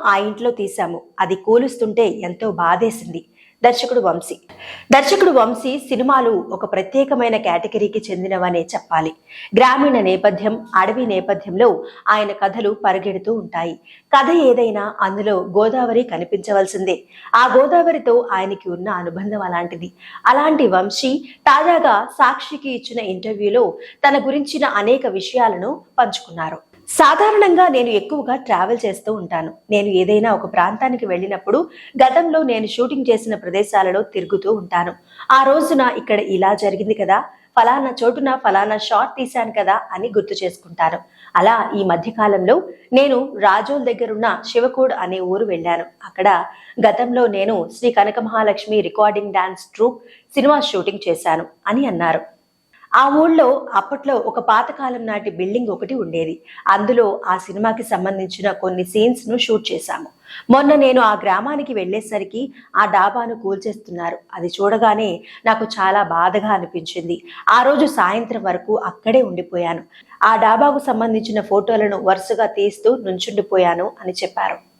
ఆ ఇంట్లో తీశాము. అది కూలుస్తుంటే ఎంతో బాధేసింది. దర్శకుడు వంశీ సినిమాలు ఒక ప్రత్యేకమైన కేటగిరీకి చెందినవనే చెప్పాలి. గ్రామీణ నేపథ్యం, అడవి నేపథ్యంలో ఆయన కథలు పరిగెడుతూ ఉంటాయి. కథ ఏదైనా అందులో గోదావరి కనిపించవలసిందే. ఆ గోదావరితో ఆయనకి ఉన్న అనుబంధం అలాంటిది. అలాంటి వంశీ తాజాగా సాక్షికి ఇచ్చిన ఇంటర్వ్యూలో తన గురించిన అనేక విషయాలను పంచుకున్నారు. సాధారణంగా నేను ఎక్కువగా ట్రావెల్ చేస్తూ ఉంటాను. నేను ఏదైనా ఒక ప్రాంతానికి వెళ్ళినప్పుడు గతంలో నేను షూటింగ్ చేసిన ప్రదేశాలలో తిరుగుతూ ఉంటాను. ఆ రోజున ఇక్కడ ఇలా జరిగింది కదా, ఫలానా చోటున ఫలానా షాట్ తీశాను కదా అని గుర్తు చేసుకుంటాను. అలా ఈ మధ్య కాలంలో నేను రాజోల్ దగ్గరున్న శివకోడ్ అనే ఊరు వెళ్ళాను. అక్కడ గతంలో నేను Sri Kanaka Mahalakshmi recording dance troupe cinema shooting చేశాను అని అన్నారు. ఆ ఊళ్ళో అప్పట్లో ఒక పాతకాలం నాటి బిల్డింగ్ ఒకటి ఉండేది. అందులో ఆ సినిమాకి సంబంధించిన కొన్ని సీన్స్ ను షూట్ చేశాము. మొన్న నేను ఆ గ్రామానికి వెళ్లేసరికి ఆ డాబాను కూల్చేస్తున్నారు. అది చూడగానే నాకు చాలా బాధగా అనిపించింది. ఆ రోజు సాయంత్రం వరకు అక్కడే ఉండిపోయాను. ఆ డాబాకు సంబంధించిన ఫోటోలను వరుసగా తీస్తూ నుంచుండిపోయాను అని చెప్పారు.